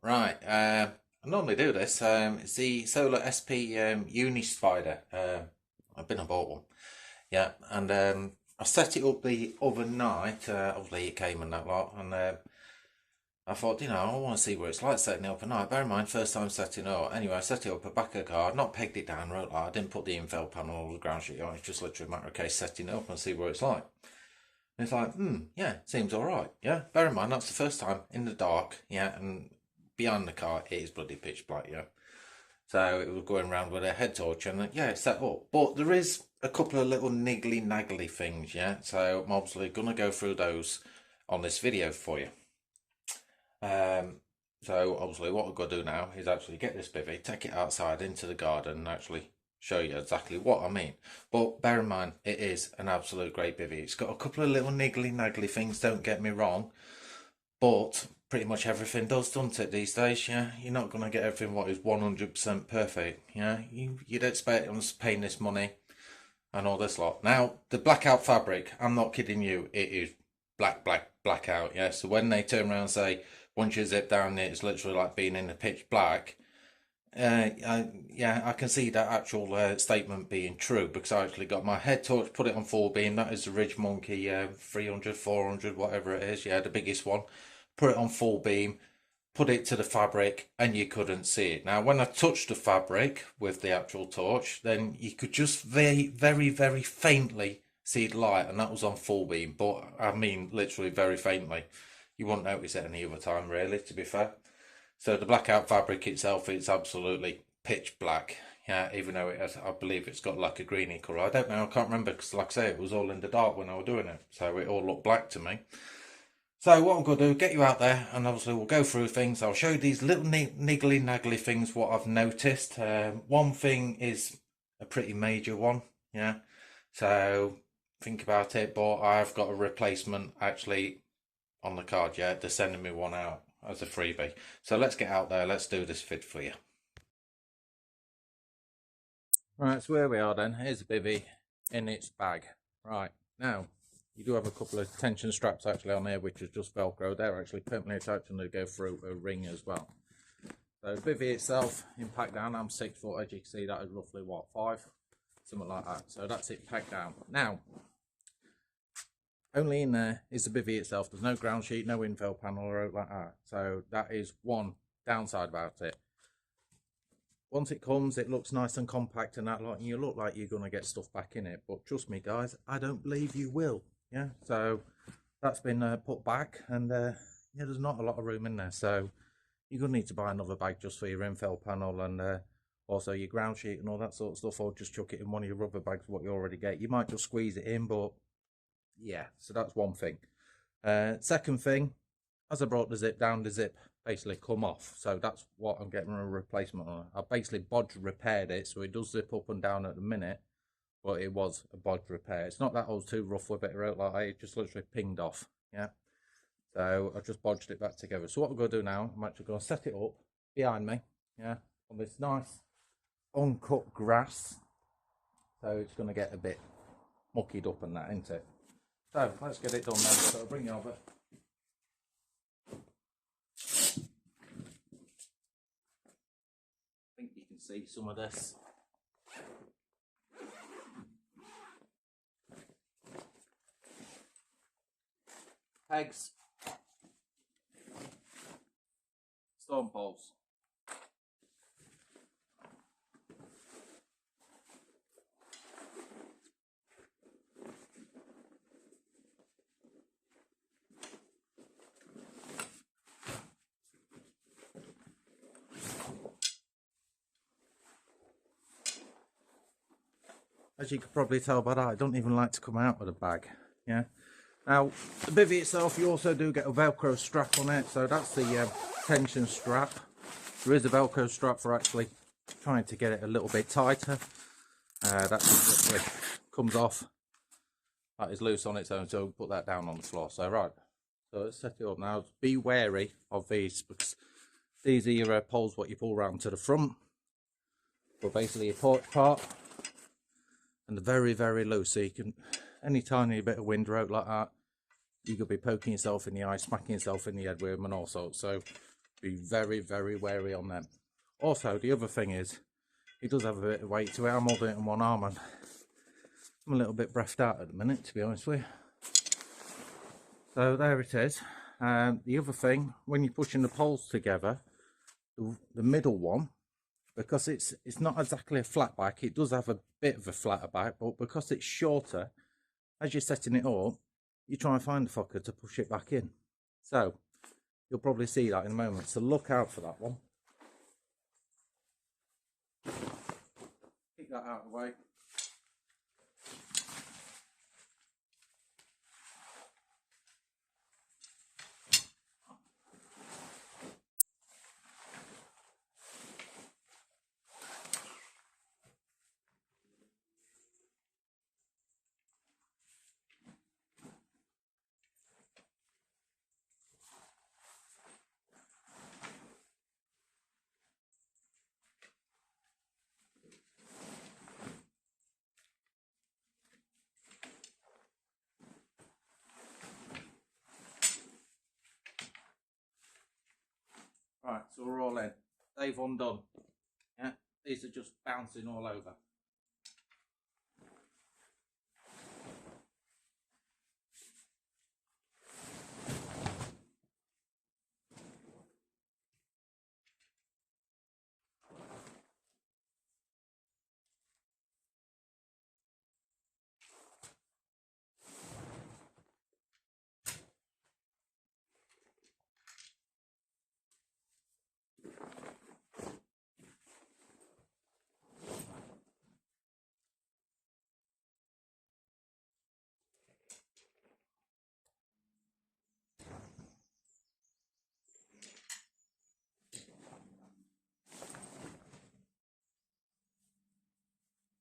Right, I normally do this. It's the Solar SP Uni Spider. I've been and bought one. Yeah, and I set it up the other night. Obviously, it came and that lot, and I thought, I want to see what it's like setting it up at night. Bear in mind, first time setting it up. Anyway, I set it up at back of the car. I'd not pegged it down, wrote like I didn't put the info panel or the ground sheet on. It's just literally a matter of case setting it up and see what it's like. And it's like, yeah, seems all right. Yeah, bear in mind that's the first time in the dark. Yeah, and behind the car it is bloody pitch black. Yeah, so it was going around with a head torch, and yeah, it's set up. But there is a couple of little niggly naggly things. Yeah, so I'm obviously gonna go through those on this video for you. So obviously what I've got to do now is actually get this bivvy, take it outside into the garden and actually show you exactly what I mean. But bear in mind, it is an absolute great bivvy. It's got a couple of little niggly naggly things, don't get me wrong, but pretty much everything does, doesn't it, these days? Yeah, you're not going to get everything what is 100% perfect. Yeah, you'd expect them paying this money and all this lot. Now, the blackout fabric, I'm not kidding you, it is blackout. Yeah, so when they turn around and say, once you zip down it's literally like being in the pitch black. Yeah, I can see that actual statement being true, because I actually got my head torch, put it on full beam. That is the Ridge Monkey 300, 400, whatever it is. Yeah, the biggest one. Put it on full beam, put it to the fabric, and you couldn't see it. Now, when I touched the fabric with the actual torch, then you could just very faintly see the light, and that was on full beam. But I mean, literally very faintly. You won't notice it any other time, really, to be fair. So the blackout fabric itself, it's absolutely pitch black. Yeah, even though it has, I believe it's got like a greeny colour. I don't know, I can't remember, because like I say, it was all in the dark when I was doing it. So it all looked black to me. So what I'm going to do, get you out there, and obviously we'll go through things. I'll show you these little niggly naggly things, what I've noticed. One thing is a pretty major one, yeah. So think about it, but I've got a replacement actually on the card, yeah. They're sending me one out as a freebie. So let's get out there, let's do this vid for you. Right, so where we are then. Here's a bivvy in its bag. Right, now you do have a couple of tension straps actually on here, which is just Velcro. They're actually permanently attached and they go through a ring as well. So the bivvy itself, in pack down, I'm 6 foot, as you can see, that is roughly what, 5? Something like that. So that's it packed down. Now, only in there is the bivvy itself. There's no ground sheet, no info panel or out like that. So that is one downside about it. Once it comes, it looks nice and compact and that lot, and you look like you're going to get stuff back in it. But trust me, guys, I don't believe you will. Yeah, so that's been put back, and yeah, there's not a lot of room in there. So you're going to need to buy another bag just for your infill panel and also your ground sheet and all that sort of stuff, or just chuck it in one of your rubber bags, what you already get. You might just squeeze it in, but yeah, so that's one thing. Second thing, as I brought the zip down, the zip basically come off, so that's what I'm getting a replacement on. I basically bodge repaired it, so it does zip up and down at the minute, but it was a bodge repair. It's not that I was too rough with it or out like that, it just literally pinged off. Yeah, so I just bodged it back together. So what I'm going to do now, I'm actually going to set it up behind me, yeah, on this nice uncut grass, so it's going to get a bit muckied up and that, isn't it? So let's get it done then. So I'll bring you over. I think you can see some of this. Pegs, stone poles. As you could probably tell by that, I don't even like to come out with a bag. Yeah. Now, the bivvy itself, you also do get a Velcro strap on it. So that's the tension strap. There is a Velcro strap for actually trying to get it a little bit tighter. That just literally comes off. That is loose on its own, so put that down on the floor. So right, so let's set it up now. Be wary of these, because these are your poles what you pull around to the front. But basically your porch part. And they're very loose, so you can, any tiny bit of wind out like that, you could be poking yourself in the eye, smacking yourself in the head with them and all sorts. So Be very, very wary on them. Also, the other thing is, it does have a bit of weight to it. I'm holding it in one arm and I'm a little bit breathed out at the minute, to be honest with you. So there it is. The other thing, when you're pushing the poles together, the middle one, because it's not exactly a flat back, it does have a bit of a flatter back, but because it's shorter, as you're setting it up, you try and find the fucker to push it back in. So you'll probably see that in a moment, so look out for that one. Keep that out of the way. Right, so we're all in. They've undone. Yeah, these are just bouncing all over.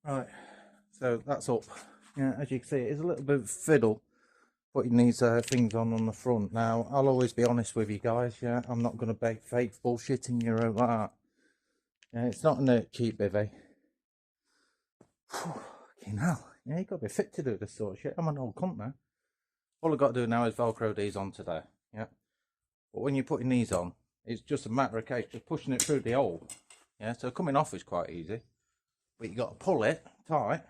Right, so that's up. Yeah, as you can see, it's a little bit of fiddle putting these things on the front. Now, I'll always be honest with you guys, yeah, I'm not going to beg fake bullshitting you out like that. Yeah, it's not a cheap bivy. Fucking hell, yeah, you got to be fit to do this sort of shit. I'm an old cunt now. All I've got to do now is Velcro these on today, yeah. But when you're putting these on, it's just a matter of case, just pushing it through the hole. Yeah, so coming off is quite easy. But you got to pull it tight,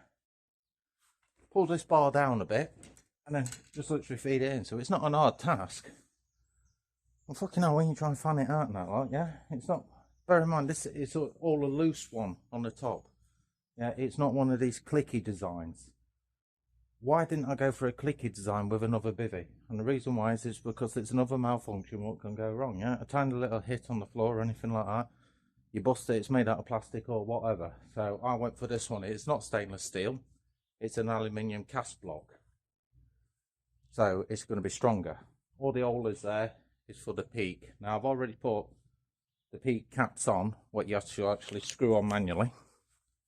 pull this bar down a bit, and then just literally feed it in. So it's not an hard task. Well, fucking hell, when you try and fan it out now, like, yeah, it's not. Bear in mind, this is all a loose one on the top. Yeah, it's not one of these clicky designs. Why didn't I go for a clicky design with another bivy? And the reason why is because it's another malfunction. What can go wrong? Yeah, a tiny little hit on the floor or anything like that, you bust it, it's made out of plastic or whatever. So I went for this one. It's not stainless steel, it's an aluminium cast block, so it's going to be stronger. All the hole is there is for the peak. Now I've already put the peak caps on, what you have to actually screw on manually,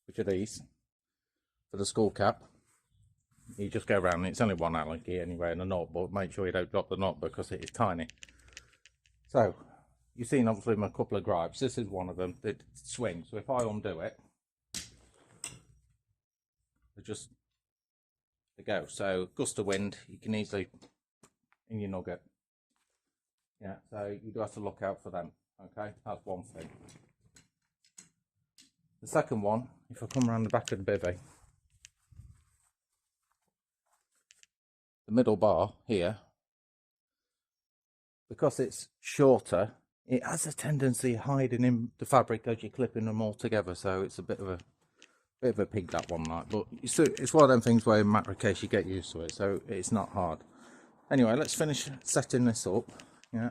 which are these for the skull cap. You just go around, it's only one Allen key anyway and a knot, but make sure you don't drop the knot because it is tiny. So you've seen obviously my couple of gripes. This is one of them that swings. So if I undo it, they just they go. So gust of wind, you can easily in your nugget. Yeah, so you do have to look out for them. Okay, that's one thing. The second one, if I come around the back of the bivy, the middle bar here, because it's shorter, it has a tendency of hiding in the fabric as you're clipping them all together. So it's a bit of a pig, that one, like. But it's one of them things where in matter of case you get used to it, so it's not hard. Anyway, let's finish setting this up. Yeah,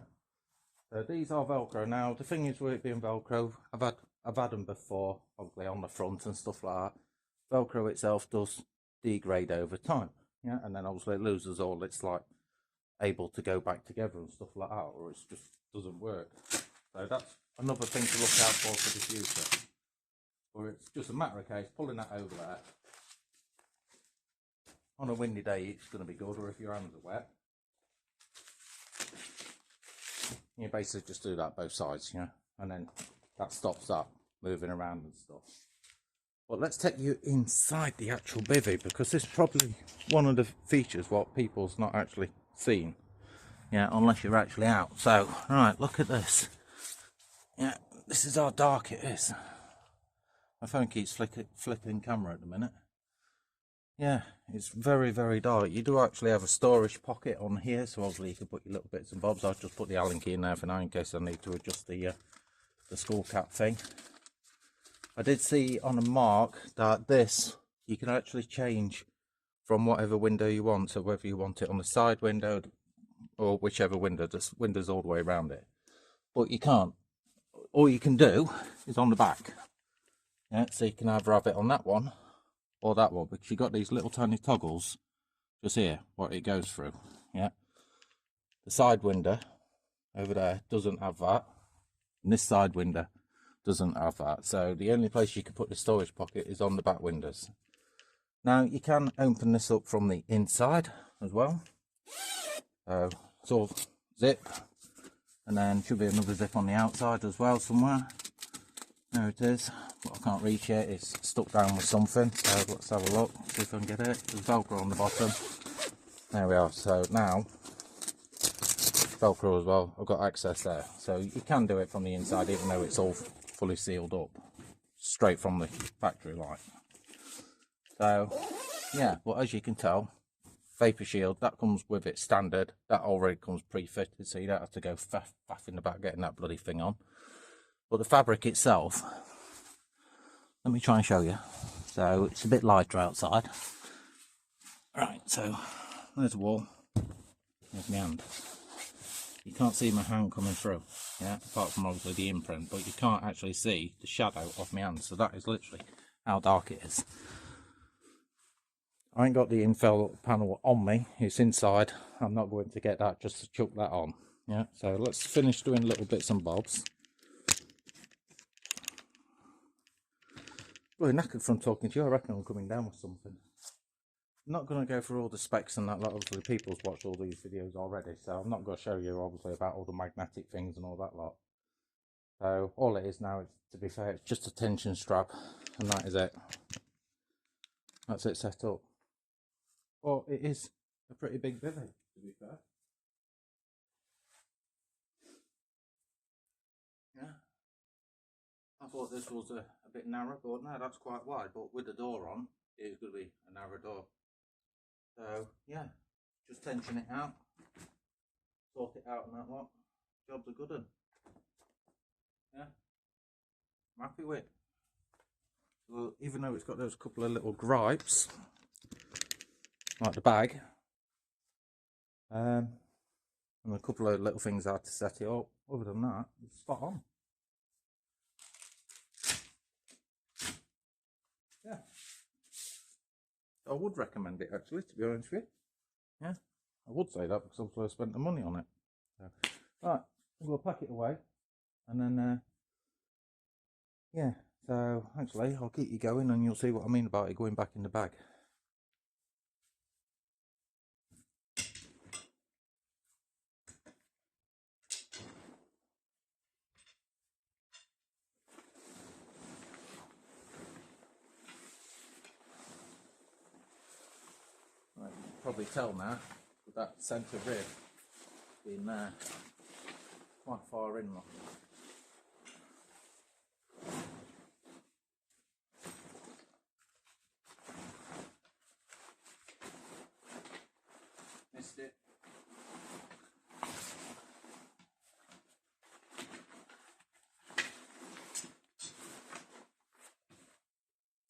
so these are Velcro. Now the thing is, with it being Velcro, I've had them before, obviously on the front and stuff like that. Velcro itself does degrade over time. Yeah, and then obviously it loses all its like able to go back together and stuff like that, or it just doesn't work. So that's another thing to look out for the future. Or it's just a matter of case pulling that over there. On a windy day it's going to be good, or if your hands are wet, you basically just do that both sides, yeah, and then that stops that moving around and stuff. But let's take you inside the actual bivy, because this is probably one of the features what people's not actually seen, yeah, unless you're actually out. So right, look at this. Yeah, this is how dark it is. My phone keeps flipping camera at the minute. Yeah, it's very, very dark. You do actually have a storage pocket on here, so obviously you can put your little bits and bobs. I'll just put the Allen key in there for now in case I need to adjust the skull cap thing. I did see on a mark that this, you can actually change from whatever window you want. So whether you want it on the side window or whichever window, there's windows all the way around it. But you can't. All you can do is on the back. Yeah, so you can either have it on that one or that one, because you've got these little tiny toggles just here, what it goes through. Yeah, the side window over there doesn't have that, and this side window doesn't have that. So the only place you can put the storage pocket is on the back windows. Now you can open this up from the inside as well. Sort of zip, and then should be another zip on the outside as well somewhere. There it is, but I can't reach it. It's stuck down with something, so let's have a look, see if I can get it. There's Velcro on the bottom. There we are. So now Velcro as well, I've got access there, so you can do it from the inside even though it's all fully sealed up straight from the factory line. So yeah, but as you can tell, vapor shield, that comes with it standard. That already comes pre-fitted, so you don't have to go faffing about getting that bloody thing on. But the fabric itself, let me try and show you. So it's a bit lighter outside. Right, so there's a wall. There's my hand. You can't see my hand coming through, yeah, apart from obviously the imprint, but you can't actually see the shadow of my hand. So that is literally how dark it is. I ain't got the infill panel on me, it's inside. I'm not going to get that just to chuck that on. Yeah, so let's finish doing little bits and bobs. Really knackered from talking to you. I reckon I'm coming down with something. I'm not going to go through all the specs and that. Like, obviously people's watched all these videos already, so I'm not going to show you obviously about all the magnetic things and all that lot. So all it is now, is, to be fair, it's just a tension strap, and that is it. That's it set up. Well, it is a pretty big bivy, to be fair. Yeah. I thought this was a bit narrow, but no, that's quite wide. But with the door on, it's going to be a narrow door. So yeah, just tension it out, sort it out and that lot. Job's a good one. Yeah, I'm happy with it. Well, even though it's got those couple of little gripes, like the bag, and a couple of little things I had to set it up, other than that, it's spot on. Yeah, I would recommend it actually, to be honest with you. Yeah, I would say that because I've spent the money on it. So, right, we'll pack it away, and then yeah, so actually I'll keep you going and you'll see what I mean about it going back in the bag. Right, you can probably tell now with that centre rib being there quite far in. Look. Missed it.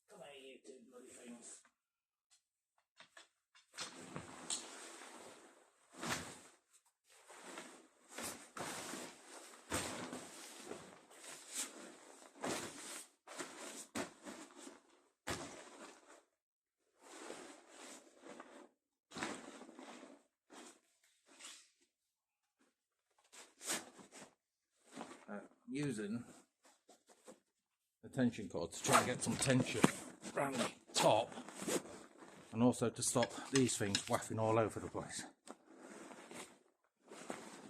Come here, you two bloody things. Using the tension cord to try and get some tension around the top, and also to stop these things wafting all over the place.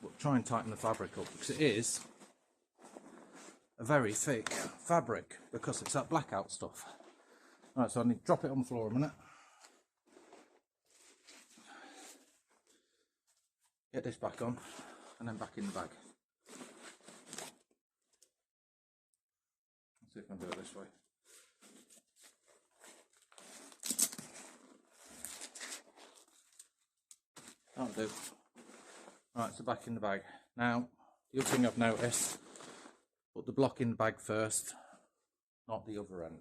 But try and tighten the fabric up, because it is a very thick fabric because it's that blackout stuff. Right, so I need to drop it on the floor a minute. Get this back on and then back in the bag. see if I can do it this way. That'll do. Right, so back in the bag. Now, the other thing I've noticed, put the block in the bag first, not the other end.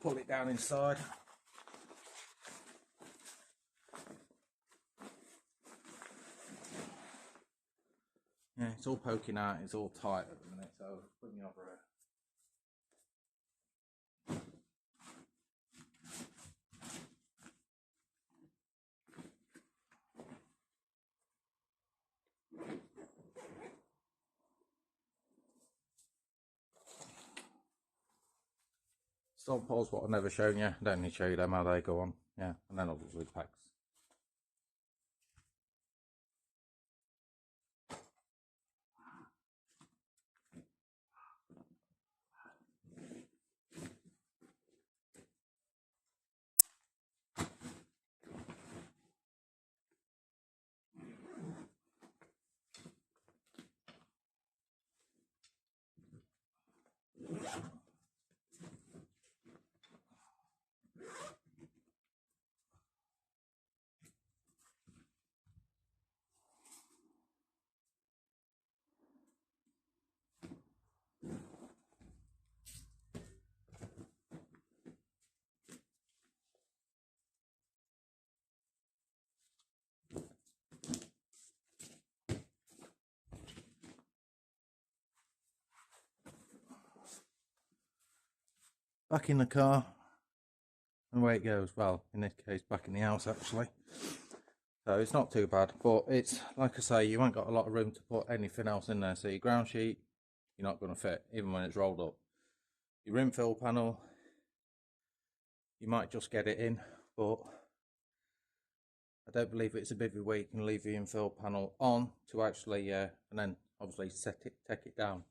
Pull it down inside. Yeah, it's all poking out, it's all tight at the minute, so put me over here. Stop poles, what I've never shown you. I don't need to show you them how they go on. Yeah, and then obviously packs. Back in the car, and away it goes. Well, in this case, back in the house actually. So it's not too bad, but it's like I say, you ain't got a lot of room to put anything else in there. So your ground sheet, you're not going to fit, even when it's rolled up. Your infill panel, you might just get it in, but I don't believe it's a bivy where you can leave the infill panel on to actually, and then obviously take it down.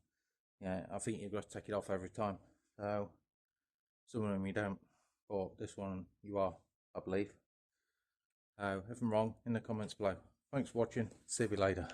Yeah, I think you've got to take it off every time. So some of them you don't, but this one you are, I believe. If I'm wrong, in the comments below. Thanks for watching. See you later.